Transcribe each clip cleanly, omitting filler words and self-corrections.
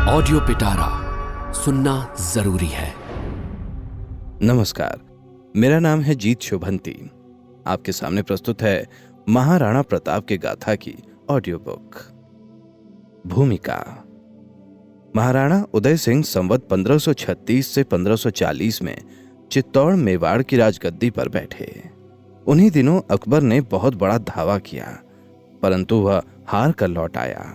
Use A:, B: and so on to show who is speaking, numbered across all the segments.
A: Audio पिटारा सुनना जरूरी है।
B: नमस्कार, मेरा नाम है जीत शुभंती। आपके सामने प्रस्तुत है महाराणा प्रताप के गाथा की ऑडियो बुक। भूमिका। महाराणा उदय सिंह संवत 1536 से 1540 में चित्तौड़ मेवाड़ की राजगद्दी पर बैठे। उन्हीं दिनों अकबर ने बहुत बड़ा धावा किया, परंतु वह हार कर लौट आया।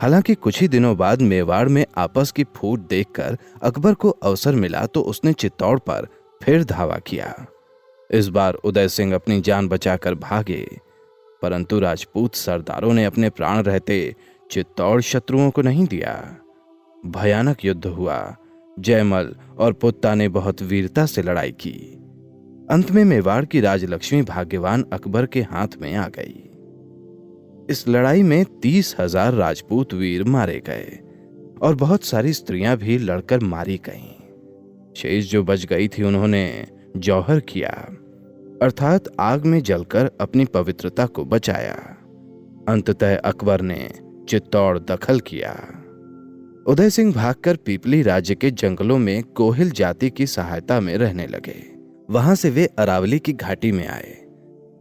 B: हालांकि कुछ ही दिनों बाद मेवाड़ में आपस की फूट देखकर अकबर को अवसर मिला तो उसने चित्तौड़ पर फिर धावा किया। इस बार उदय सिंह अपनी जान बचाकर भागे, परंतु राजपूत सरदारों ने अपने प्राण रहते चित्तौड़ शत्रुओं को नहीं दिया। भयानक युद्ध हुआ। जयमल और पुत्ता ने बहुत वीरता से लड़ाई की। अंत में मेवाड़ की राजलक्ष्मी भाग्यवान अकबर के हाथ में आ गई। इस लड़ाई में 30,000 राजपूत वीर मारे गए और बहुत सारी स्त्रियां भी लड़कर मारी गईं। शेष जो बच गई थी उन्होंने जौहर किया, अर्थात आग में जलकर अपनी पवित्रता को बचाया। अंततः अकबर ने चित्तौड़ दखल किया। उदय सिंह भागकर पीपली राज्य के जंगलों में कोहिल जाति की सहायता में रहने लगे। वहां से वे अरावली की घाटी में आए,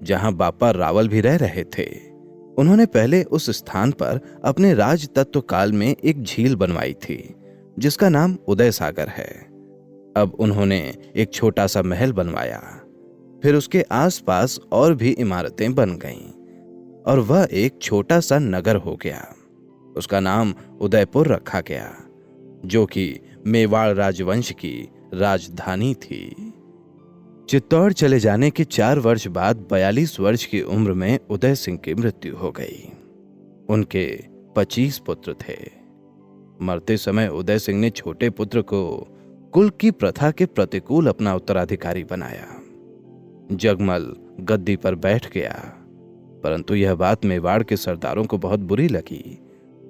B: जहां बापा रावल भी रह रहे थे। उन्होंने पहले उस स्थान पर अपने राज तत्व काल में एक झील बनवाई थी, जिसका नाम उदय सागर है। अब उन्होंने एक छोटा सा महल बनवाया। फिर उसके आसपास और भी इमारतें बन गईं और वह एक छोटा सा नगर हो गया। उसका नाम उदयपुर रखा गया, जो कि मेवाड़ राजवंश की राजधानी थी। चित्तौड़ चले जाने के 4 वर्ष बाद 42 वर्ष की उम्र में उदय सिंह की मृत्यु हो गई। उनके 25 पुत्र थे। मरते समय उदय सिंह ने छोटे पुत्र को कुल की प्रथा के प्रतिकूल अपना उत्तराधिकारी बनाया। जगमल गद्दी पर बैठ गया, परंतु यह बात मेवाड़ के सरदारों को बहुत बुरी लगी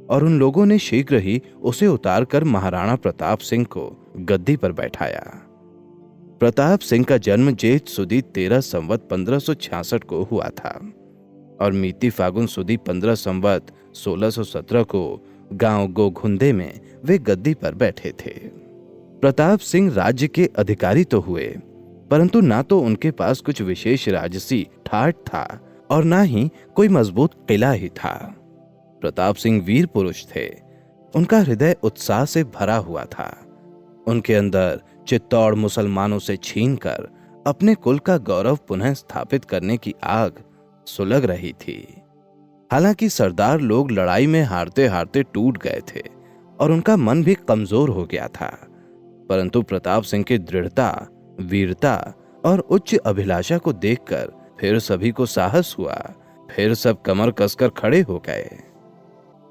B: और उन लोगों ने शीघ्र ही उसे उतारकर महाराणा प्रताप सिंह को गद्दी पर बैठाया। प्रताप सिंह का जन्म जेठ सुदी 13 संवत 1566 को हुआ था और मीति फागुन सुदी 15 संवत 1617 को गांव गोघुंदे में वे गद्दी पर बैठे थे। प्रताप सिंह राज्य के अधिकारी तो हुए, परंतु ना तो उनके पास कुछ विशेष राजसी ठाठ था और ना ही कोई मजबूत किला ही था। प्रताप सिंह वीर पुरुष थे। उनका हृदय उत्साह से भरा हुआ था। उनके अंदर चित्तौड़ मुसलमानों से छीनकर अपने कुल का गौरव पुनः स्थापित करने की आग सुलग रही थी। हालांकि सरदार लोग लड़ाई में हारते हारते टूट गए थे और उनका मन भी कमजोर हो गया था, परंतु प्रताप सिंह की दृढ़ता, वीरता और उच्च अभिलाषा को देखकर फिर सभी को साहस हुआ। फिर सब कमर कसकर खड़े हो गए।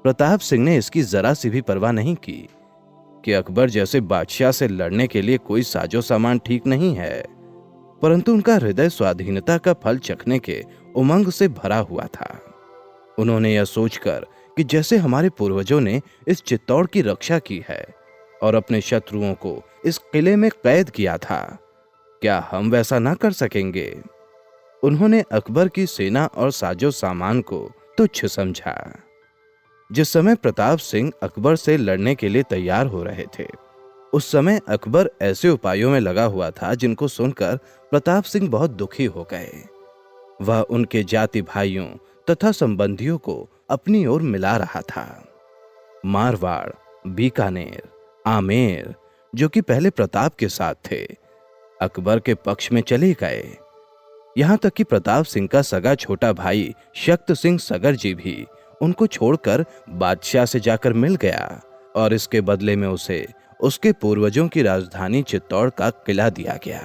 B: प्रताप सिंह ने इसकी जरा सी भी परवाह नहीं की कि अकबर जैसे बादशाह से लड़ने के लिए कोई साजो सामान ठीक नहीं है, परंतु उनका हृदय स्वाधीनता का फल चखने के उमंग से भरा हुआ था। उन्होंने यह सोचकर कि जैसे हमारे पूर्वजों ने इस चित्तौड़ की रक्षा की है और अपने शत्रुओं को इस किले में कैद किया था, क्या हम वैसा ना कर सकेंगे? उन्होंने अकबर की सेना और साजो सामान को तुच्छ समझा। जिस समय प्रताप सिंह अकबर से लड़ने के लिए तैयार हो रहे थे, उस समय अकबर ऐसे उपायों में लगा हुआ था जिनको सुनकर प्रताप सिंह बहुत दुखी हो गए। वह उनके जाति भाइयों तथा संबंधियों को अपनी ओर मिला रहा था। मारवाड़, बीकानेर, आमेर, जो कि पहले प्रताप के साथ थे, अकबर के पक्ष में चले गए। यहां तक कि प्रताप सिंह का सगा छोटा भाई शक्त सिंह सगर जी भी उनको छोड़कर बादशाह से जाकर मिल गया और इसके बदले में उसे उसके पूर्वजों की राजधानी चित्तौड़ का किला दिया गया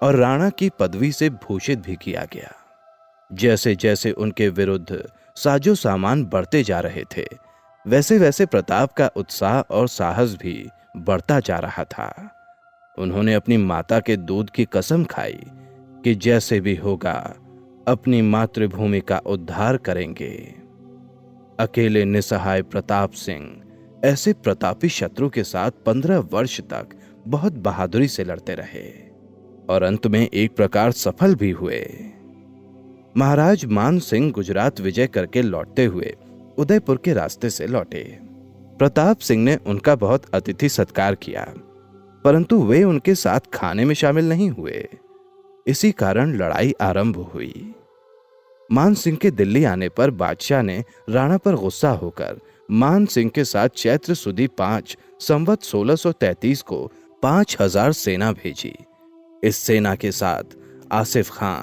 B: और राणा की पदवी से भूषित भी किया गया। जैसे जैसे उनके विरुद्ध साजो सामान बढ़ते जा रहे थे, वैसे वैसे प्रताप का उत्साह और साहस भी बढ़ता जा रहा था। उन्होंने अपनी माता के दूध की कसम खाई कि जैसे भी होगा अपनी मातृभूमि का उद्धार करेंगे। अकेले निसहाय प्रताप सिंह ऐसे प्रतापी शत्रु के साथ 15 वर्ष तक बहुत बहादुरी से लड़ते रहे और अंत में एक प्रकार सफल भी हुए। महाराज मान सिंह गुजरात विजय करके लौटते हुए उदयपुर के रास्ते से लौटे। प्रताप सिंह ने उनका बहुत अतिथि सत्कार किया, परंतु वे उनके साथ खाने में शामिल नहीं हुए। इसी कारण लड़ाई आरंभ हुई। मान सिंह के दिल्ली आने पर बादशाह ने राणा पर गुस्सा होकर मान सिंह के साथ चैत्र सुदी 5 संवत 1633 को 5000 सेना भेजी। इस सेना के साथ आसिफ खां,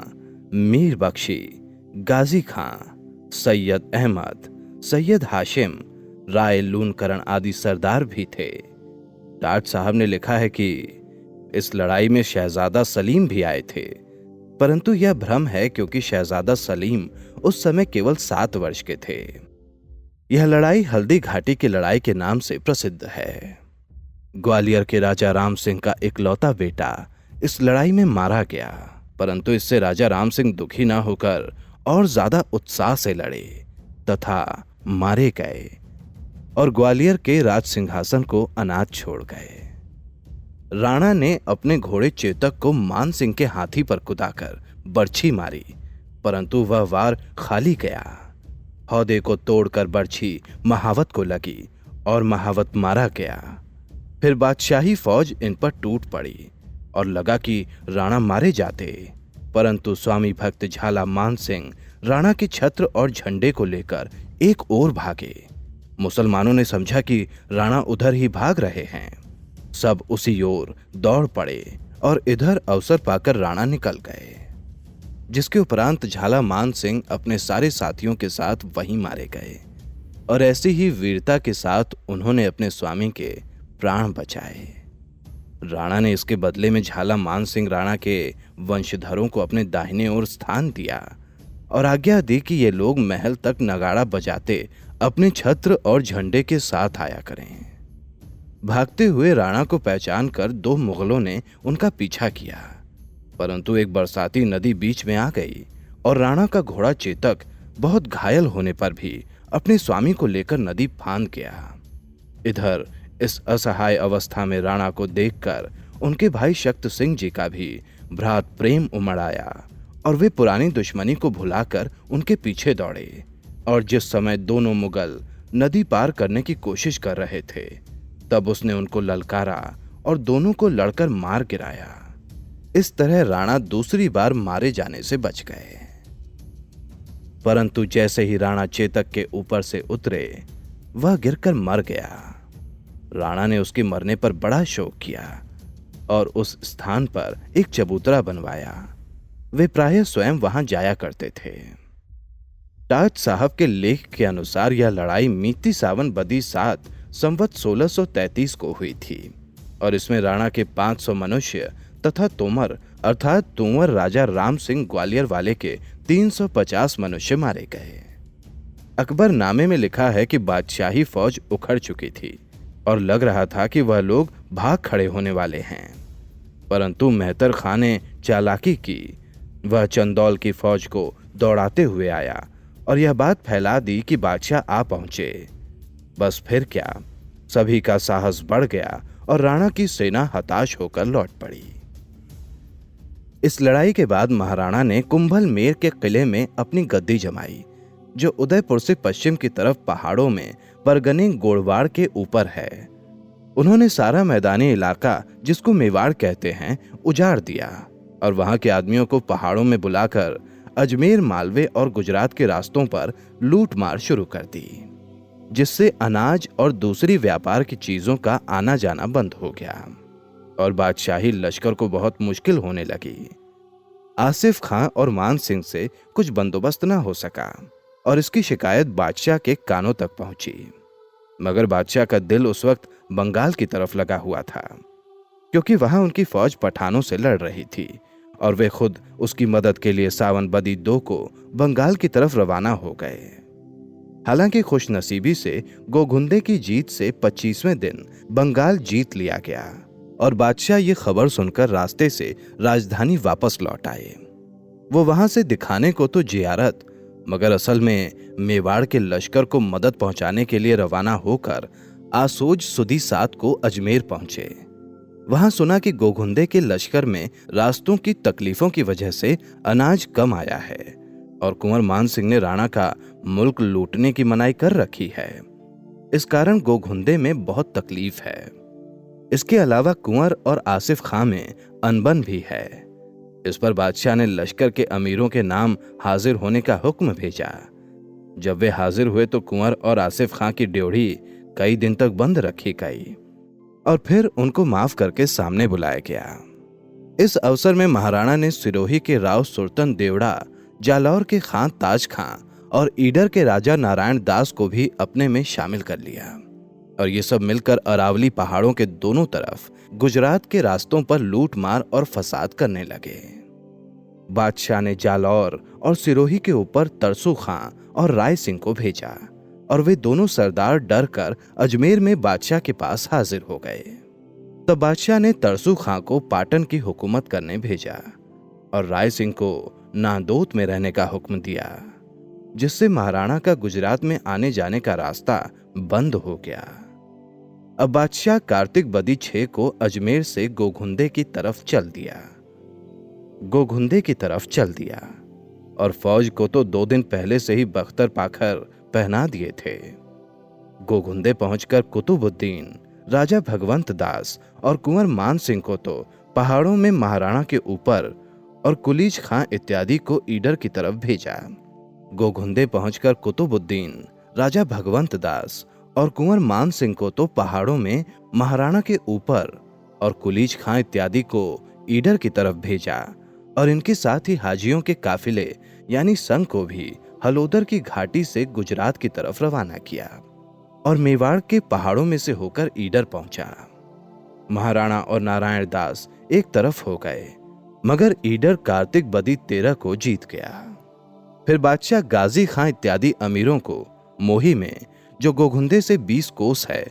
B: मीर बख्शी, गाजी खां, सैयद अहमद, सैयद हाशिम, राय लूनकरण आदि सरदार भी थे। टाट साहब ने लिखा है कि इस लड़ाई में शहजादा सलीम भी आए थे, परंतु यह भ्रम है क्योंकि शहजादा सलीम उस समय केवल 7 वर्ष के थे। यह लड़ाई हल्दी घाटी की लड़ाई के नाम से प्रसिद्ध है। ग्वालियर के राजा राम सिंह का इकलौता बेटा इस लड़ाई में मारा गया, परंतु इससे राजा राम सिंह दुखी न होकर और ज्यादा उत्साह से लड़े तथा मारे गए और ग्वालियर के राज सिंहासन को अनाथ छोड़ गए। राणा ने अपने घोड़े चेतक को मान सिंह के हाथी पर कुदाकर बर्छी मारी, परंतु वह वार खाली गया। हौदे को तोड़कर बर्छी महावत को लगी और महावत मारा गया। फिर बादशाही फौज इन पर टूट पड़ी और लगा कि राणा मारे जाते, परंतु स्वामी भक्त झाला मान सिंह राणा के छत्र और झंडे को लेकर एक ओर भागे। मुसलमानों ने समझा कि राणा उधर ही भाग रहे हैं। सब उसी ओर दौड़ पड़े और इधर अवसर पाकर राणा निकल गए, जिसके उपरांत झाला मान सिंह अपने सारे साथियों के साथ वहीं मारे गए और ऐसी ही वीरता के साथ उन्होंने अपने स्वामी के प्राण बचाए। राणा ने इसके बदले में झाला मान सिंह राणा के वंशधरों को अपने दाहिने ओर स्थान दिया और आज्ञा दी कि ये लोग महल तक नगाड़ा बजाते अपने छत्र और झंडे के साथ आया करें। भागते हुए राणा को पहचान कर 2 मुगलों ने उनका पीछा किया, परंतु एक बरसाती नदी बीच में आ गई और राणा का घोड़ा चेतक बहुत घायल होने पर भी अपने स्वामी को लेकर नदी फांद गया। इधर इस असहाय अवस्था में राणा को देखकर उनके भाई शक्त सिंह जी का भी भ्रात प्रेम उमड़ आया और वे पुरानी दुश्मनी को भुलाकर उनके पीछे दौड़े। और जिस समय दोनों मुगल नदी पार करने की कोशिश कर रहे थे, तब उसने उनको ललकारा और दोनों को लड़कर मार गिराया। इस तरह राणा दूसरी बार मारे जाने से बच गए। परंतु जैसे ही राणा चेतक के ऊपर से उतरे, वह गिरकर मर गया। राणा ने उसके मरने पर बड़ा शोक किया और उस स्थान पर एक चबूतरा बनवाया। वे प्रायः स्वयं वहां जाया करते थे। टाट साहब के लेख के अनुसार यह लड़ाई मीती सावन बदी 7 संवत 1633 को हुई थी और इसमें राणा के 500 मनुष्य तथा तोमर अर्थात तुंवर राजा राम सिंह ग्वालियर वाले के 350 मनुष्य मारे गए। अकबर नामे में लिखा है कि बादशाही फौज उखड़ चुकी थी और लग रहा था कि वह लोग भाग खड़े होने वाले हैं, परंतु मेहतर खां ने चालाकी की। वह चंदौल की फौज को दौड़ाते हुए आया और यह बात फैला दी कि बादशाह आ पहुंचे। बस फिर क्या, सभी का साहस बढ़ गया और राणा की सेना हताश होकर लौट पड़ी। इस लड़ाई के बाद महाराणा ने कुंभल मेर के किले में अपनी गद्दी जमाई, जो उदयपुर से पश्चिम की तरफ पहाड़ों में परगनी गोड़वाड़ के ऊपर है। उन्होंने सारा मैदानी इलाका, जिसको मेवाड़ कहते हैं, उजाड़ दिया और वहां के आदमियों को पहाड़ों में बुलाकर अजमेर, मालवे और गुजरात के रास्तों पर लूट मार शुरू कर दी, जिससे अनाज और दूसरी व्यापार की चीजों का आना जाना बंद हो गया और बादशाही लश्कर को बहुत मुश्किल होने लगी। आसिफ खां और मान सिंह से कुछ बंदोबस्त न हो सका और इसकी शिकायत बादशाह के कानों तक पहुंची, मगर बादशाह का दिल उस वक्त बंगाल की तरफ लगा हुआ था, क्योंकि वहां उनकी फौज पठानों से लड़ रही थी और वे खुद उसकी मदद के लिए सावन बदी 2 को बंगाल की तरफ रवाना हो गए। हालांकि खुशनसीबी से गोघुंदे की जीत से 25वें दिन बंगाल जीत लिया गया और बादशाह ये खबर सुनकर रास्ते से राजधानी वापस लौट आए। वो वहां से दिखाने को तो जियारत, मगर असल में मेवाड़ के लश्कर को मदद पहुंचाने के लिए रवाना होकर आसोज सुदी 7 को अजमेर पहुंचे। वहां सुना कि गोघुंदे के लश्कर में रास्तों की तकलीफों की वजह से अनाज कम आया है और कुंवर मान सिंह ने राणा का मुल्क लूटने की मनाही कर रखी है। इस कारण गोघुंदे में बहुत तकलीफ है। इसके अलावा कुंवर और आसिफ खां में अनबन भी है। इस पर बादशाह ने लश्कर के अमीरों के नाम हाजिर होने का हुक्म भेजा। जब वे हाजिर हुए तो कुंवर और आसिफ खां की ड्योढ़ी कई दिन तक बंद रखी गई और फिर उनको माफ करके सामने बुलाया गया। इस अवसर में महाराणा ने सिरोही के राव सुल्तान देवड़ा, जालौर के खां ताज खां और ईडर के राजा नारायण दास को भी अपने में शामिल कर लिया और ये सब मिलकर अरावली पहाड़ों के दोनों तरफ गुजरात के रास्तों पर लूट मार और फसाद करने लगे। बादशाह ने जालौर और सिरोही के ऊपर तरसू खां और राय सिंह को भेजा और वे दोनों सरदार डर कर अजमेर में बादशाह के पास हाजिर हो गए। तब बादशाह ने तरसू खां को पाटन की हुकूमत करने भेजा और राय सिंह को नांदोत में रहने का हुक्म दिया, जिससे महाराणा का गुजरात में आने जाने का रास्ता बंद हो गया। अब बादशाह कार्तिक बदी 6 को अजमेर से गोघुंदे की तरफ चल दिया और फौज को तो 2 दिन पहले से ही बख्तर पाखर पहना दिए थे। गोघुंदे पहुंचकर कुतुबुद्दीन, राजा भगवंत दास और कुंवर मान सिंह को तो पहाड़ों में महाराणा के ऊपर और कुलीज खां इत्यादि को ईडर की तरफ भेजा। गोघुंदे पहुंचकर कुतुबुद्दीन, राजा भगवंत दास और कुंवर मान सिंह को तो पहाड़ों में महाराणा के ऊपर और कुलीज खां इत्यादि को ईडर की तरफ भेजा और इनके साथ ही हाजियों के काफिले यानी संघ को भी हलोदर की घाटी से गुजरात की तरफ रवाना किया और मेवाड़ के पहाड़ों में से होकर ईडर पहुंचा। महाराणा और नारायण दास एक तरफ हो गए, मगर ईडर कार्तिक बदी 13 को जीत गया। फिर बादशाह गाजी खां इत्यादि अमीरों को मोही में, जो गोघुंदे से 20 कोस है,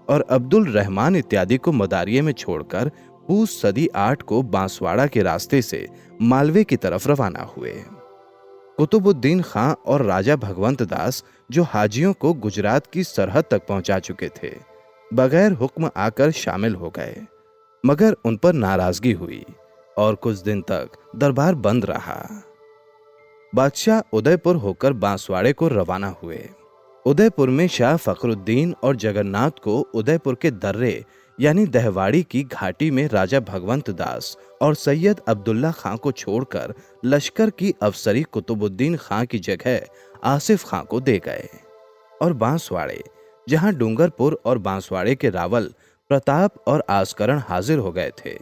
B: और अब्दुल रहमान इत्यादि को मदारिये में छोड़कर पूस सदी 8 को बांसवाड़ा के रास्ते से मालवे की तरफ रवाना हुए। कुतुबुद्दीन खां और राजा भगवंत दास, जो हाजियों को गुजरात की सरहद तक पहुंचा चुके थे, बगैर हुक्म आकर शामिल हो गए, मगर उन पर नाराजगी हुई और कुछ दिन तक दरबार बंद रहा। बादशाह उदयपुर होकर बांसवाड़े को रवाना हुए। उदयपुर में शाह फखरुद्दीन और जगन्नाथ को उदयपुर के दर्रे यानी दहवाड़ी की घाटी में राजा भगवंत दास और सैयद अब्दुल्ला खां को छोड़कर लश्कर की अफसरी कुतुबुद्दीन खां की जगह आसिफ खां को दे गए और बांसवाड़े, जहां डूंगरपुर और बांसवाड़े के रावल प्रताप और आस्करण हाजिर हो गए थे,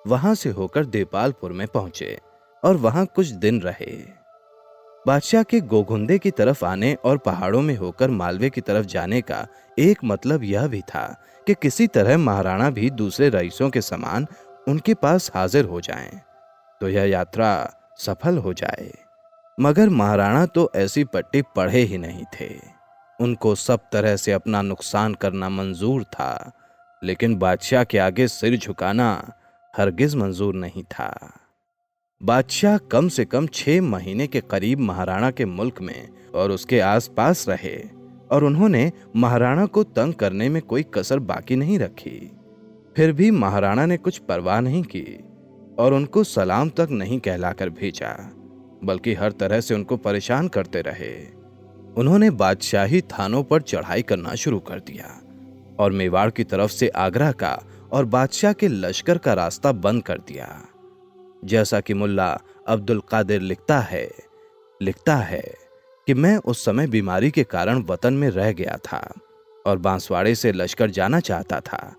B: वहां से होकर देपालपुर में पहुंचे और वहां कुछ दिन रहे। बादशाह के गोघुंदे की तरफ आने और पहाड़ों में होकर मालवे की तरफ जाने का एक मतलब यह भी था कि किसी तरह महाराणा भी दूसरे रईसों के समान उनके पास हाजिर हो जाएं, तो यह यात्रा सफल हो जाए। मगर महाराणा तो ऐसी पट्टी पढ़े ही नहीं थे। उनको सब तरह से अपना नुकसान करना मंजूर था, लेकिन बादशाह के आगे सिर झुकाना हरगिज मंजूर नहीं था। बादशाह कम से कम 6 महीने के करीब महाराणा के मुल्क में और उसके आसपास रहे और उन्होंने महाराणा को तंग करने में कोई कसर बाकी नहीं रखी। फिर भी महाराणा ने कुछ परवाह नहीं की और उनको सलाम तक नहीं कहलाकर भेजा, बल्कि हर तरह से उनको परेशान करते रहे। उन्होंने बादशाही थानों पर चढ़ाई करना शुरू कर दिया और मेवाड़ की तरफ से आगरा का और बादशाह के लश्कर का रास्ता बंद कर दिया। जैसा कि मुल्ला अब्दुल कादिर लिखता है कि मैं उस समय बीमारी के कारण वतन में रह गया था और बांसवाड़े से लश्कर जाना चाहता था,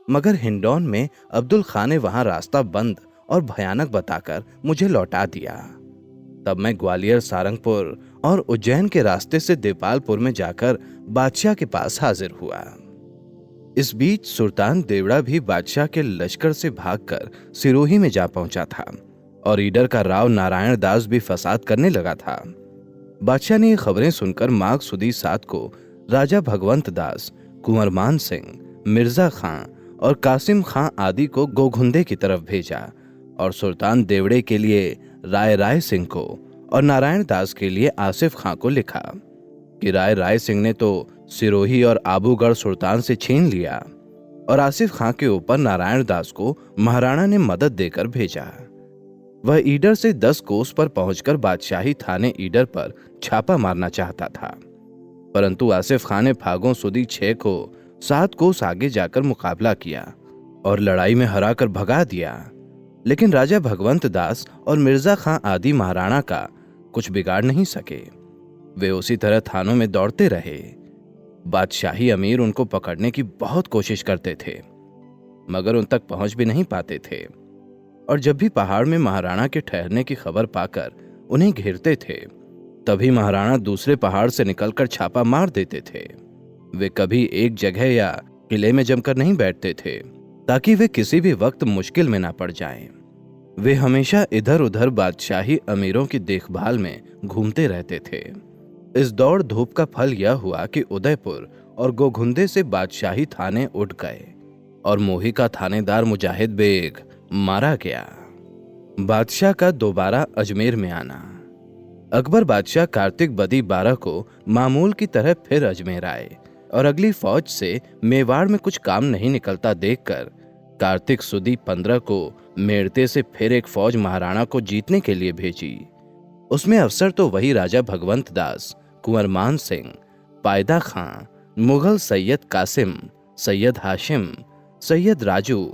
B: मगर हिंडौन में अब्दुल खां ने वहां रास्ता बंद और भयानक बताकर मुझे लौटा दिया। तब मैं ग्वालियर, सारंगपुर और उज्जैन के रास्ते से देपालपुर में जाकर बादशाह के पास हाजिर हुआ। इस बीच सुल्तान देवड़ा भी बादशाह के लश्कर से भागकर सिरोही में जा पहुंचा था और ईडर का राव नारायण दास भी फसाद करने लगा था। बादशाह ने ये खबरें सुनकर माघ सुदी 7 को राजा भगवंत दास, कुंवर मान सिंह, मिर्जा खां और कासिम खां आदि को गोघुंदे की तरफ भेजा और सुल्तान देवड़े के लिए राय सिंह को और नारायण दास के लिए आसिफ खां को लिखा कि राय सिंह ने तो सिरोही और आबूगढ़ सुल्तान से छीन लिया और आसिफ खां के ऊपर नारायण दास को महाराणा ने मदद देकर भेजा। वह ईडर से 10 कोस पर पहुंचकर बादशाही थाने ईडर पर छापा मारना चाहता था, परंतु आसिफ खां ने फागों सुदी 6 को 7 कोस आगे जाकर मुकाबला किया और लड़ाई में हराकर भगा दिया। लेकिन राजा भगवंत दास और मिर्जा खां आदि महाराणा का कुछ बिगाड़ नहीं सके। वे उसी तरह थानों में दौड़ते रहे। बादशाही अमीर उनको पकड़ने की बहुत कोशिश करते थे, मगर उन तक पहुंच भी नहीं पाते थे। और जब भी पहाड़ में महाराणा के ठहरने की खबर पाकर उन्हें घेरते थे, तभी महाराणा दूसरे पहाड़ से निकलकर छापा मार देते थे। वे कभी एक जगह या किले में जमकर नहीं बैठते थे, ताकि वे किसी भी वक्त मुश्किल में ना पड़ जाएं। वे हमेशा इधर उधर बादशाही अमीरों की देखभाल में घूमते रहते थे। इस दौड़ धूप का फल यह हुआ कि उदयपुर और गोघुंदे से बादशाही थाने उठ गए और मोही का थानेदार मुजाहिद बेग मारा गया। बादशाह का दोबारा अजमेर में आना। अकबर बादशाह कार्तिक बदी 12 को मामूल की तरह फिर अजमेर आए और अगली फौज से मेवाड़ में कुछ काम नहीं निकलता देखकर कार्तिक सुदी 15 को मेड़ते से फिर एक फौज महाराणा को जीतने के लिए भेजी। उसमें अफसर तो वही राजा भगवंत दास, कुंवर मान सिंह, पायदा खां, मुगल सैयद कासिम, सैयद हाशिम, सैयद राजू,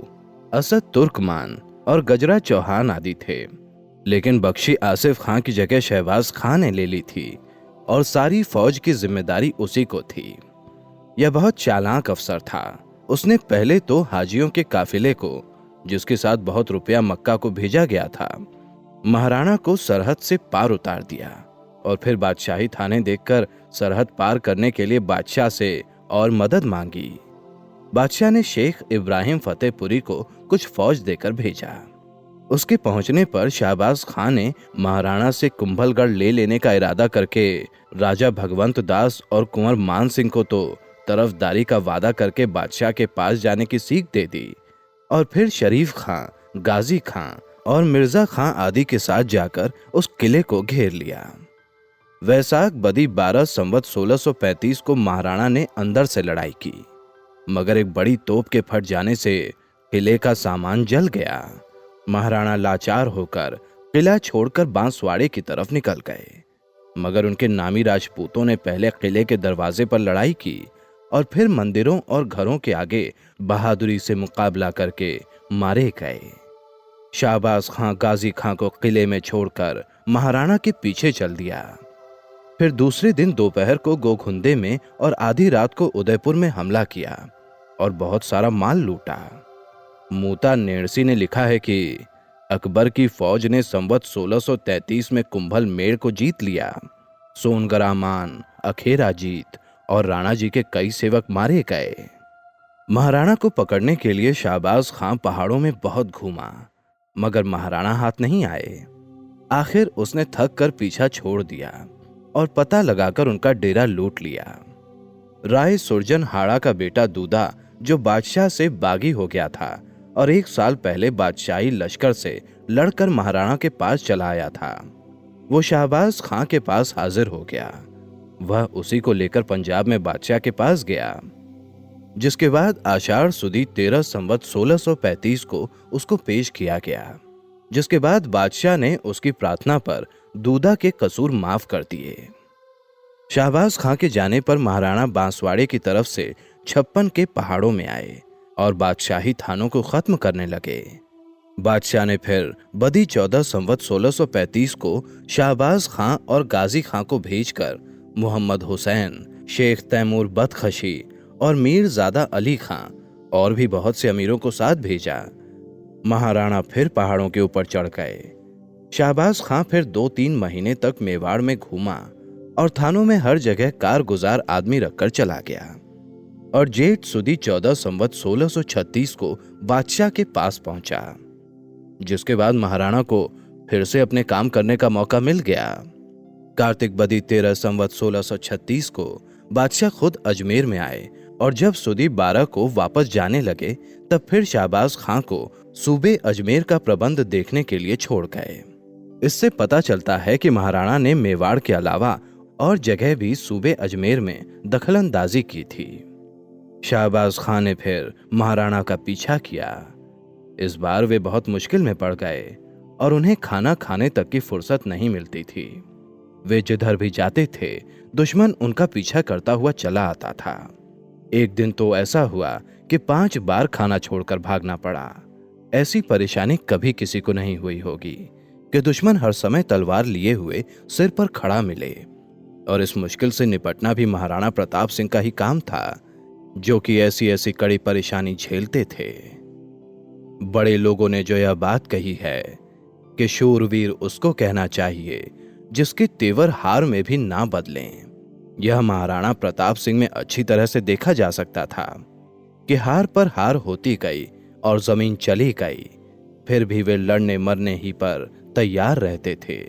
B: असद तुर्कमान और गजरा चौहान आदि थे। लेकिन बख्शी आसिफ खां की जगह शहबाज खां ने ले ली थी और सारी फौज की जिम्मेदारी उसी को थी। यह बहुत चालाक अफसर था। उसने पहले तो हाजियों के काफिले को, जिसके साथ बहुत रुपया मक्का को भेजा गया था, महाराणा को सरहद से पार उतार दिया और फिर बादशाही थाने देखकर सरहद पार करने के लिए बादशाह से और मदद मांगी। बादशाह ने शेख इब्राहिम फतेहपुरी को कुछ फौज देकर भेजा। उसके पहुंचने पर शहबाज खां ने महाराणा से कुंभलगढ़ ले लेने का इरादा करके राजा भगवंत दास और कुंवर मान सिंह को तो तरफदारी का वादा करके बादशाह के पास जाने की सीख दे दी और फिर शरीफ खां, गाजी खां और मिर्जा खां आदि के साथ जाकर उस किले को घेर लिया। वैशाख बदी 12 संवत 1635 को महाराणा ने अंदर से लड़ाई की, मगर एक बड़ी तोप के फट जाने से किले का सामान जल गया। महाराणा लाचार होकर किला छोड़कर बांसवाड़े की तरफ निकल गए, मगर उनके नामी राजपूतों ने पहले किले के दरवाजे पर लड़ाई की और फिर मंदिरों और घरों के आगे बहादुरी से मुकाबला करके मारे गए। शहबाज खां गाजी खां को किले में छोड़कर महाराणा के पीछे चल दिया। फिर दूसरे दिन दोपहर को गोघुंदे में और आधी रात को उदयपुर में हमला किया और बहुत सारा माल लूटा। मूता नेड़सी ने लिखा है कि अकबर की फौज ने संवत 1633 में कुंभल मेड़ को जीत लिया। सोनगरामान, अखेरा जीत और राणा जी के कई सेवक मारे गए। महाराणा को पकड़ने के लिए शहबाज खां पहाड़ों में बहुत घूमा, मगर महाराणा हाथ नहीं आए। आखिर उसने थक कर पीछा छोड़ दिया और पता लगाकर उनका डेरा लूट लिया। राय सुरजन हाड़ा का बेटा दूदा, जो बादशाह से बागी हो गया था और 1 साल पहले बादशाही लश्कर से लड़कर महाराणा के पास चला आया था, वो शहबाज खां के पास हाजिर हो गया। वह उसी को लेकर पंजाब में बादशाह के पास गया, जिसके बाद आषाढ़ सुदी 13 संवत 1635 को उसको पेश किया गया, जिसके बाद बादशाह ने उसकी प्रार्थना पर दूदा के कसूर माफ कर दिए। शहबाज खां के जाने पर महाराणा बांसवाड़े की तरफ से 56 के पहाड़ों में आए और बादशाही थानों को खत्म करने लगे। बादशाह ने फिर बदी 14 संवत 1635 को शहबाज खां और गाजी खां को भेजकर मोहम्मद हुसैन, शेख तैमूर बदखशी और मीरजादा अली खां और भी बहुत से अमीरों को साथ भेजा। महाराणा फिर पहाड़ों के ऊपर चढ़ गए। शहबाज खां फिर 2-3 महीने तक मेवाड़ में घूमा और थानों में हर जगह कारगुजार आदमी रखकर चला गया और जेठ सुदी 14 संवत 1636 को बादशाह के पास पहुंचा, जिसके बाद महाराणा को फिर से अपने काम करने का मौका मिल गया। कार्तिक बदी 13 संवत 1636 को बादशाह खुद अजमेर में आए और जब सुदी 12 को वापस जाने लगे, तब फिर शहबाज खां को सूबे अजमेर का प्रबंध देखने के लिए छोड़ गए। इससे पता चलता है कि महाराणा ने मेवाड़ के अलावा और जगह भी सूबे अजमेर में दखलंदाजी की थी। शहबाज खां ने फिर महाराणा का पीछा किया। इस बार वे बहुत मुश्किल में पड़ गए और उन्हें खाना खाने तक की फुर्सत नहीं मिलती थी। वे जिधर भी जाते थे दुश्मन उनका पीछा करता हुआ चला आता था। एक दिन तो ऐसा हुआ कि 5 बार खाना छोड़कर भागना पड़ा। ऐसी परेशानी कभी किसी को नहीं हुई होगी कि दुश्मन हर समय तलवार लिए हुए सिर पर खड़ा मिले। और इस मुश्किल से निपटना भी महाराणा प्रताप सिंह का ही काम था, जो कि ऐसी ऐसी कड़ी परेशानी झेलते थे। बड़े लोगों ने जो यह बात कही है कि शूरवीर उसको कहना चाहिए जिसके तेवर हार में भी ना बदलें, यह महाराणा प्रताप सिंह में अच्छी तरह से देखा जा सकता था कि हार पर हार होती गई और जमीन चली गई, फिर भी वे लड़ने मरने ही पर तैयार रहते थे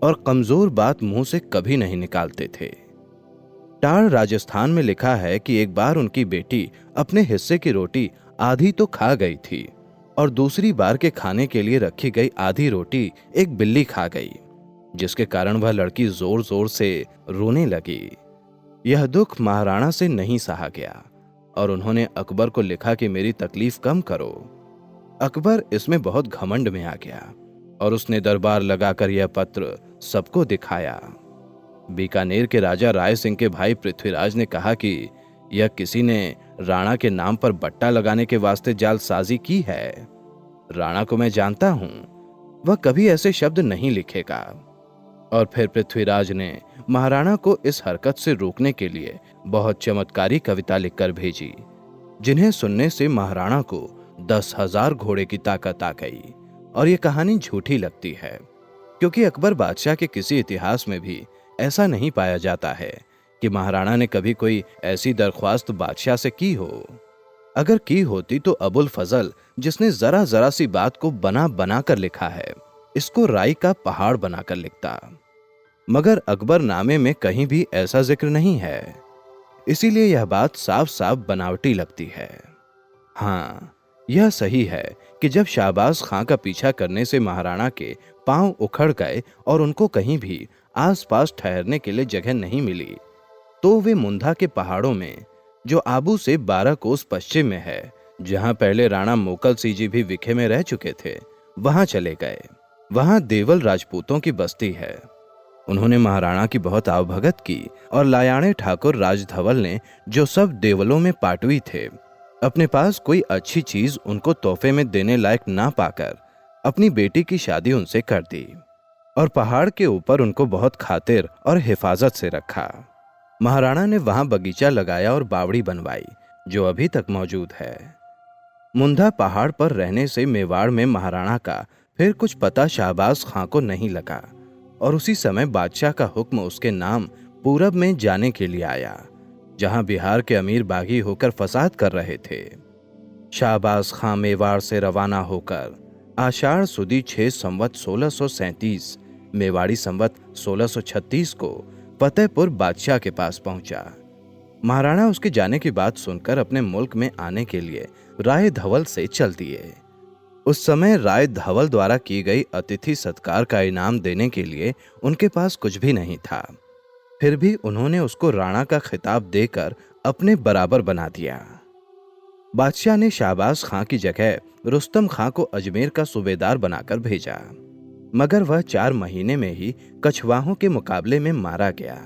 B: और कमजोर बात मुंह से कभी नहीं निकालते थे। टाड़ राजस्थान में लिखा है कि एक बार उनकी बेटी अपने हिस्से की रोटी आधी तो खा गई थी और दूसरी बार के खाने के लिए रखी गई आधी रोटी एक बिल्ली खा गई, जिसके कारण वह लड़की जोर जोर से रोने लगी। यह दुख महाराणा से नहीं सहा गया और उन्होंने अकबर को लिखा कि मेरी तकलीफ कम करो। अकबर इसमें बहुत घमंड में आ गया और उसने दरबार लगाकर यह पत्र सबको दिखाया। बीकानेर के राजा राय सिंह के भाई पृथ्वीराज ने कहा कि यह किसी ने राणा के नाम पर बट्टा लगाने के वास्ते जालसाजी की है। राणा को मैं जानता हूं, वह कभी ऐसे शब्द नहीं लिखेगा। और फिर पृथ्वीराज ने महाराणा को इस हरकत से रोकने के लिए बहुत चमत्कारी कविता लिखकर भेजी, जिन्हें सुनने से महाराणा को 10,000 घोड़े की ताकत आ गई। और ये कहानी झूठी लगती है, क्योंकि अकबर बादशाह के किसी इतिहास में भी ऐसा नहीं पाया जाता है कि महाराणा ने कभी कोई ऐसी दरख्वास्त बादशाह से की हो। अगर की होती तो अबुल फजल, जिसने जरा जरा सी बात को बना बना कर लिखा है, इसको राई का पहाड़ बनाकर लिखता। मगर अकबर नामे में कहीं भी ऐसा जिक्र नहीं है, इसीलिए यह बात साफ साफ बनावटी लगती है। हाँ, यह सही है कि जब शाहबाज खां का पीछा करने से महाराणा के पांव उखड़ गए और उनको कहीं भी आसपास ठहरने के लिए जगह नहीं मिली, तो वे मुंधा के पहाड़ों में, जो आबू से 12 कोस पश्चिम में है, जहां पहले राणा मोकल सिंह जी भी विखे में रह चुके थे, वहां चले गए। वहां देवल राजपूतों की बस्ती है। उन्होंने महाराणा की बहुत आवभगत की और लायाणे ठाकुर राजधवल ने, जो सब देवलों में पाटवी थे, अपने पास कोई अच्छी चीज उनको तोहफे में देने लायक ना पाकर अपनी बेटी की शादी उनसे कर दी और पहाड़ के ऊपर उनको बहुत खातिर और हिफाजत से रखा। महाराणा ने वहां बगीचा लगाया और बावड़ी बनवाई, जो अभी तक मौजूद है। मुंधा पहाड़ पर रहने से मेवाड़ में महाराणा का फिर कुछ पता शाहबाज खां को नहीं लगा और उसी समय बादशाह का हुक्म उसके नाम पूरब में जाने के लिए आया, जहां बिहार के अमीर बागी होकर फसाद कर रहे थे। शाहबाज खां मेवाड़ से रवाना होकर आषाढ़ सुदी 6 संवत 1637 मेवाड़ी संवत 1636 को फतेहपुर बादशाह के पास पहुंचा। महाराणा उसके जाने की बात सुनकर अपने मुल्क में आने के लिए राय धवल से चल दिए। उस समय राय धवल द्वारा की गई अतिथि सत्कार का इनाम देने के लिए उनके पास कुछ भी नहीं था, फिर भी उन्होंने उसको राणा का खिताब देकर अपने बराबर बना दिया। बादशाह ने शाहबाज खां की जगह रुस्तम खां को अजमेर का सूबेदार बनाकर भेजा, मगर वह 4 महीने में ही कछवाहों के मुकाबले में मारा गया।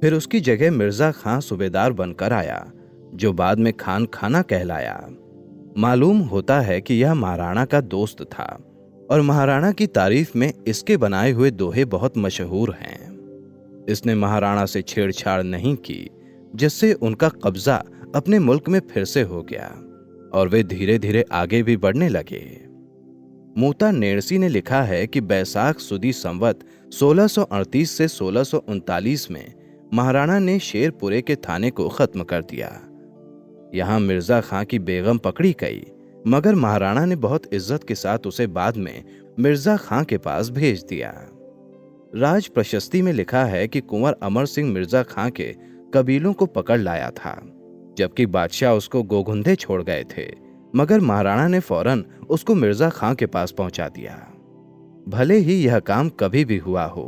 B: फिर उसकी जगह मिर्जा खां सूबेदार बनकर आया, जो बाद में खान खाना कहलाया। मालूम होता है कि यह महाराणा का दोस्त था और महाराणा की तारीफ में इसके बनाए हुए दोहे बहुत मशहूर हैं। इसने महाराणा से छेड़छाड़ नहीं की, जिससे उनका कब्जा अपने मुल्क में फिर से हो गया और वे धीरे धीरे आगे भी बढ़ने लगे। मूता नेड़सी ने लिखा है कि बैसाख सुदी संवत 1638 से 1639 में महाराणा ने शेरपुरे के थाने को खत्म कर दिया। यहां मिर्जा खां की बेगम पकड़ी गई, मगर महाराणा ने बहुत इज्जत के साथ उसे बाद में मिर्जा खां के पास भेज दिया। राज प्रशस्ति में लिखा है कि कुंवर अमर सिंह मिर्जा खां के कबीलों को पकड़ लाया था, जबकि बादशाह उसको गोगुंधे छोड़ गए थे, मगर महाराणा ने फौरन उसको मिर्जा खां के पास पहुंचा दिया। भले ही यह काम कभी भी हुआ हो,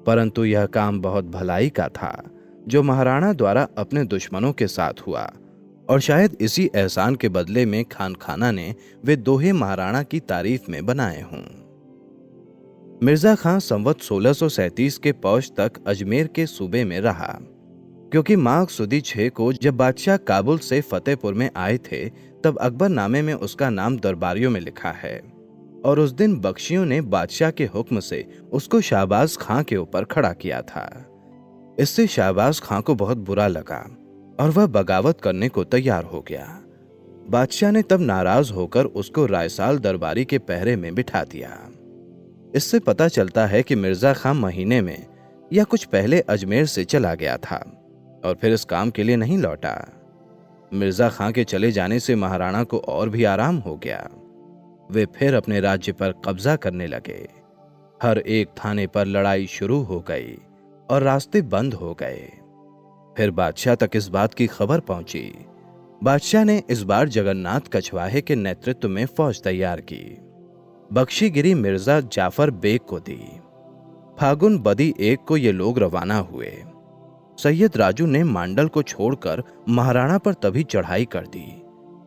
B: परंतु यह काम बहुत भलाई का था, जो महाराणा द्वारा अपने दुश्मनों के साथ हुआ, और शायद इसी एहसान के बदले में खान खाना ने वे दोहे महाराणा की तारीफ में बनाए हों। मिर्जा खां संवत 1637 के पौष तक अजमेर के सूबे में रहा, क्योंकि माघ सुदी 6 को जब बादशाह काबुल से फतेहपुर में आए थे तब अकबरनामे में उसका नाम दरबारियों में लिखा है, और उस दिन बख्शियों ने बादशाह के हुक्म से उसको शाहबाज खां के ऊपर खड़ा किया था। इससे शाहबाज खां को बहुत बुरा लगा और वह बगावत करने को तैयार हो गया। बादशाह ने तब नाराज होकर उसको रायसाल दरबारी के पहरे में बिठा दिया। इससे पता चलता है कि मिर्जा खां महीने में या कुछ पहले अजमेर से चला गया था और फिर इस काम के लिए नहीं लौटा। मिर्जा खां के चले जाने से महाराणा को और भी आराम हो गया। वे फिर अपने राज्य पर कब्जा करने लगे। हर एक थाने पर लड़ाई शुरू हो गई और रास्ते बंद हो गए। फिर बादशाह तक इस बात की खबर पहुंची। बादशाह ने इस बार जगन्नाथ कछवाहे के नेतृत्व में फौज तैयार की। बख्शीगिरी मिर्जा जाफर बेग को दी। फागुन बदी 1 को ये लोग रवाना हुए। सैयद राजू ने मांडल को छोड़कर महाराणा पर तभी चढ़ाई कर दी,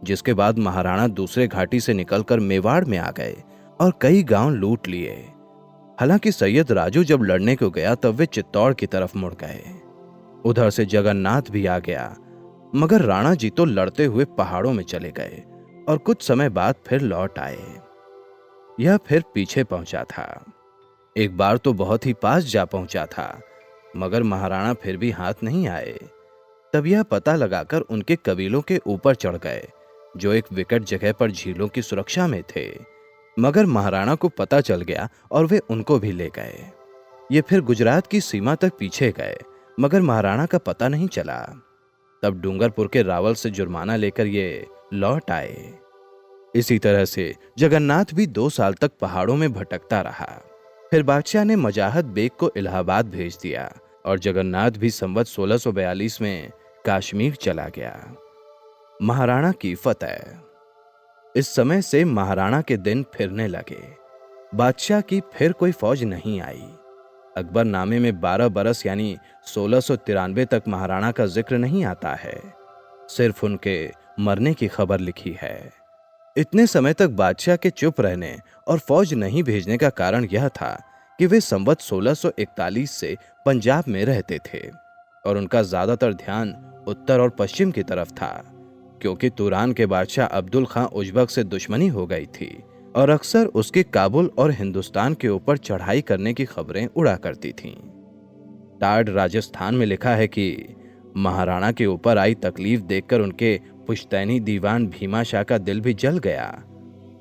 B: जिसके बाद महाराणा दूसरे घाटी से निकलकर मेवाड़ में आ गए और कई गांव लूट लिए। हालांकि सैयद राजू जब लड़ने को गया तब वे चित्तौड़ की तरफ मुड़ गए। उधर से जगन्नाथ भी आ गया, मगर राणा जी तो लड़ते हुए पहाड़ों में चले गए और कुछ समय बाद फिर लौट आए। यह फिर पीछे पहुंचा था। एक बार तो बहुत ही पास जा पहुंचा था, मगर महाराणा फिर भी हाथ नहीं आए। तब यह पता लगाकर उनके कबीलों के ऊपर चढ़ गए, जो एक विकट जगह पर झीलों की सुरक्षा में थे। मगर महाराणा को पता चल गया और वे उनको भी ले गए। ये फिर गुजरात की सीमा तक पीछे गए, मगर महाराणा का पता नहीं चला। तब डूंगरपुर के रावल से जुर्माना लेकर ये लौट आए। इसी तरह से जगन्नाथ भी 2 साल तक पहाड़ों में भटकता रहा। फिर बादशाह ने मजाहत बेग को इलाहाबाद भेज दिया और जगन्नाथ भी संवत 1642 में कश्मीर चला गया। महाराणा की फतह। इस समय से महाराणा के दिन फिरने लगे। बादशाह की फिर कोई फौज नहीं आई। अकबरनामे में 12 बरस यानी 1693 तक महाराणा का जिक्र नहीं आता है, सिर्फ उनके मरने की खबर लिखी है। इतने समय तक बादशाह के चुप रहने और फौज नहीं भेजने का कारण यह था कि वे संवत 1641 से पंजाब में रहते थे और उनका ज्यादातर ध्यान उत्तर और पश्चिम की तरफ था, क्योंकि तुरान के बादशाह अब्दुल खां उजबक से दुश्मनी हो गई थी और अक्सर उसके काबुल और हिंदुस्तान के ऊपर चढ़ाई करने की खबरें उड़ा करती थीं। टाड राजस्थान में लिखा है कि महाराणा के ऊपर आई तकलीफ देखकर उनके पुश्तैनी दीवान भीमा शाह का दिल भी जल गया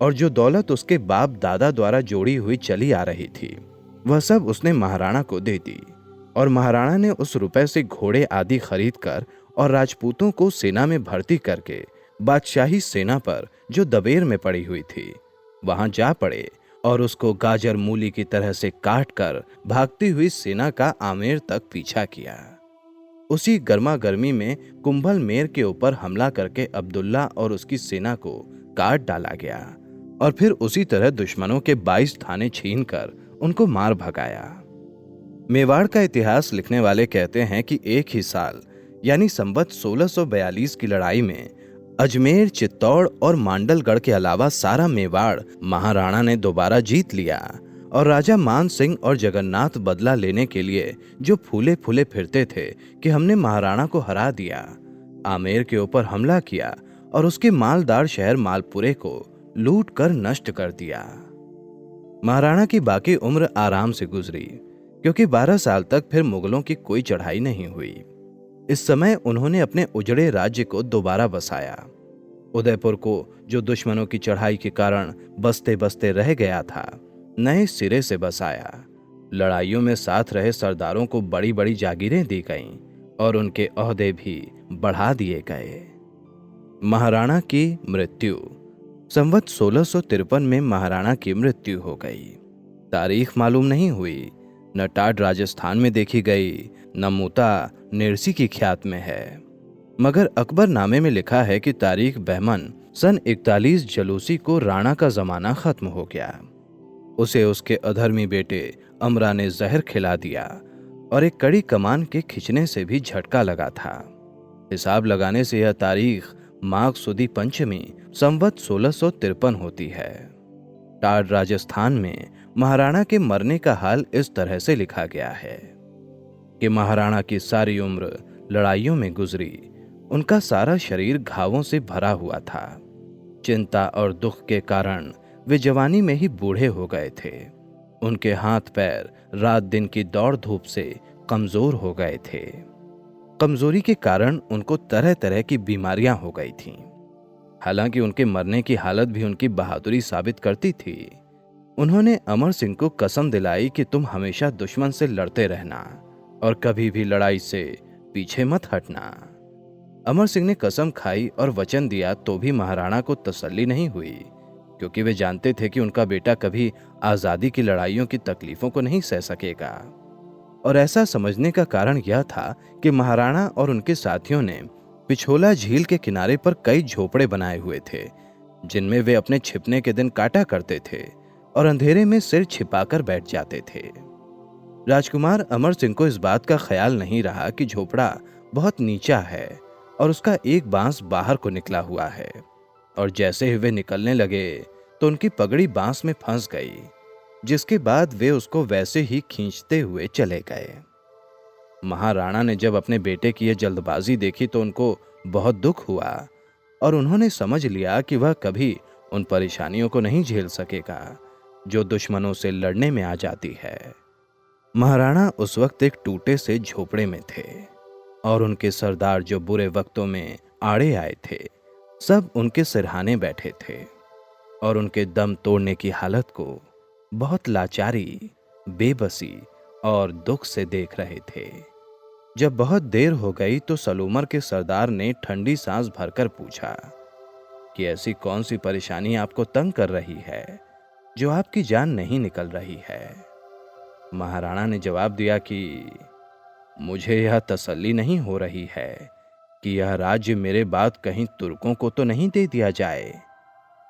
B: और जो दौलत उसके बाप दादा द्वारा जोड़ी हुई चली आ रही थी वह सब उसने महाराणा को दे दी, और महाराणा ने उस रुपए से घोड़े आदि खरीदकर और राजपूतों को सेना में भर्ती करके बादशाही सेना पर जो दबेर में पड़ी हुई थी वहां जा पड़े और उसको गाजर मूली की तरह से काट कर भागती हुई सेना का आमेर तक पीछा किया। उसी गर्मा गर्मी में कुंभल मेर के ऊपर हमला करके अब्दुल्ला और उसकी सेना को काट डाला गया और फिर उसी तरह दुश्मनों के 22 थाने छीनकर उनको मार भगाया। मेवाड़ का इतिहास लिखने वाले कहते हैं कि एक ही साल यानी संवत 1642 की लड़ाई में अजमेर, चित्तौड़ और मांडलगढ़ के अलावा सारा मेवाड़ महाराणा ने दोबारा जीत लिया और राजा मान सिंह और जगन्नाथ बदला लेने के लिए जो फूले फूले फिरते थे कि हमने महाराणा को हरा दिया, आमेर के ऊपर हमला किया और उसके मालदार शहर मालपुरे को लूट कर नष्ट कर दिया। महाराणा की बाकी उम्र आराम से गुजरी, क्योंकि 12 साल तक फिर मुगलों की कोई चढ़ाई नहीं हुई। इस समय उन्होंने अपने उजड़े राज्य को दोबारा बसाया। उदयपुर को जो दुश्मनों की चढ़ाई के कारण बसते बसते रह गया था, नए सिरे से बसाया। लड़ाइयों में साथ रहे सरदारों को बड़ी बड़ी जागीरें दी गईं और उनके ओहदे भी बढ़ा दिए गए। महाराणा की मृत्यु। संवत 1653 में महाराणा की मृत्यु हो गई। तारीख मालूम नहीं हुई, न टाड राजस्थान में देखी गई, न मूता निरसी की ख्यात में है, मगर अकबरनामे में लिखा है कि तारीख बहमन सन 41 जलूसी को राणा का जमाना खत्म हो गया। उसे उसके अधर्मी बेटे अमरा ने जहर खिला दिया और एक कड़ी कमान के खिंचने से भी झटका लगा था। हिसाब लगाने से यह तारीख माघ सुदी पंचमी संवत 1653 होती है। टाड राजस्थान में महाराणा के मरने का हाल इस तरह से लिखा गया है कि महाराणा की सारी उम्र लड़ाइयों में गुजरी। उनका सारा शरीर घावों से भरा हुआ था। चिंता और दुख के कारण वे जवानी में ही बूढ़े हो गए थे। उनके हाथ पैर रात दिन की दौड़ धूप से कमजोर हो गए थे। कमजोरी के कारण उनको तरह तरह की बीमारियां हो गई थीं। हालांकि उनके मरने की हालत भी उनकी बहादुरी साबित करती थी। उन्होंने अमर सिंह को कसम दिलाई कि तुम हमेशा दुश्मन से लड़ते रहना और कभी भी लड़ाई से पीछे मत हटना। अमर सिंह ने कसम खाई और वचन दिया तो भी महाराणा को तसल्ली नहीं हुई, क्योंकि वे जानते थे कि उनका बेटा कभी आजादी की लड़ाइयों की तकलीफों को नहीं सह सकेगा। और ऐसा समझने का कारण यह था कि महाराणा और उनके साथियों ने पिछोला झील के किनारे पर कई झोपड़े बनाए हुए थे, जिनमें वे अपने छिपने के दिन काटा करते थे और अंधेरे में सिर छिपाकर बैठ जाते थे। राजकुमार अमर सिंह को इस बात का ख्याल नहीं रहा कि झोपड़ा बहुत नीचा है और उसका एक बांस बाहर को निकला हुआ है, और जैसे ही वे निकलने लगे तो उनकी पगड़ी बांस में फंस गई, जिसके बाद वे उसको वैसे ही खींचते हुए चले गए। महाराणा ने जब अपने बेटे की यह जल्दबाजी देखी तो उनको बहुत दुख हुआ और उन्होंने समझ लिया कि वह कभी उन परेशानियों को नहीं झेल सकेगा जो दुश्मनों से लड़ने में आ जाती है। महाराणा उस वक्त एक टूटे से झोपड़े में थे और उनके सरदार जो बुरे वक्तों में आड़े आए थे, सब उनके सिरहाने बैठे थे और उनके दम तोड़ने की हालत को बहुत लाचारी, बेबसी और दुख से देख रहे थे। जब बहुत देर हो गई तो सलूमर के सरदार ने ठंडी सांस भरकर पूछा कि ऐसी कौन सी परेशानी आपको तंग कर रही है जो आपकी जान नहीं निकल रही है। महाराणा ने जवाब दिया कि मुझे यह तसल्ली नहीं हो रही है कि यह राज्य मेरे बाद कहीं तुर्कों को तो नहीं दे दिया जाए।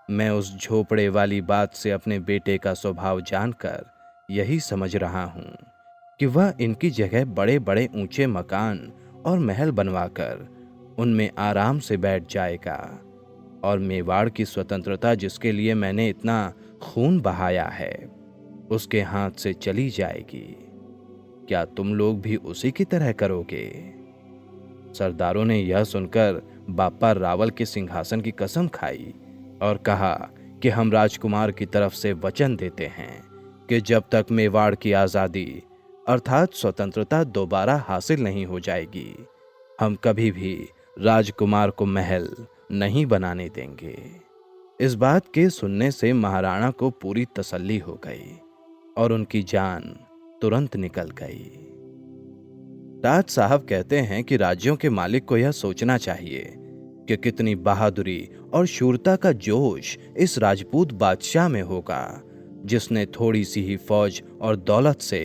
B: मैं उस झोपड़े वाली बात से अपने बेटे का स्वभाव जानकर यही समझ रहा हूं कि वह इनकी जगह बड़े बड़े ऊंचे मकान और महल बनवाकर उनमें आराम से बैठ जाएगा और मेवाड़ की स्वतंत्रता जिसके लिए मैंने इतना खून बहाया है उसके हाथ से चली जाएगी। क्या तुम लोग भी उसी की तरह करोगे? सरदारों ने यह सुनकर बापा रावल के सिंहासन की कसम खाई और कहा कि हम राजकुमार की तरफ से वचन देते हैं कि जब तक मेवाड़ की आजादी अर्थात स्वतंत्रता दोबारा हासिल नहीं हो जाएगी, हम कभी भी राजकुमार को महल नहीं बनाने देंगे। इस बात के सुनने से महाराणा को पूरी तसल्ली हो गई और उनकी जान तुरंत निकल गई। ताज साहब कहते हैं कि राज्यों के मालिक को यह सोचना चाहिए कि कितनी बहादुरी और शूरता का जोश इस राजपूत बादशाह में होगा जिसने थोड़ी सी ही फौज और दौलत से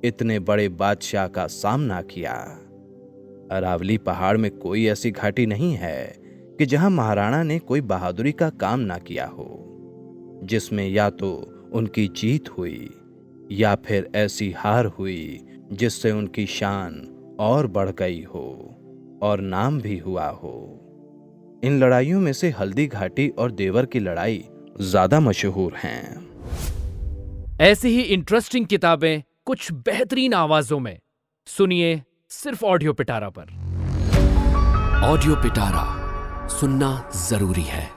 B: इतने बड़े बादशाह का सामना किया। अरावली पहाड़ में कोई ऐसी घाटी नहीं है कि जहां महाराणा ने कोई बहादुरी का काम ना किया हो, जिसमें या तो उनकी जीत हुई या फिर ऐसी हार हुई जिससे उनकी शान और बढ़ गई हो और नाम भी हुआ हो। इन लड़ाइयों में से हल्दी घाटी और देवर की लड़ाई ज्यादा मशहूर हैं।
A: ऐसी ही इंटरेस्टिंग किताबें कुछ बेहतरीन आवाजों में सुनिए सिर्फ ऑडियो पिटारा पर। ऑडियो पिटारा सुनना जरूरी है।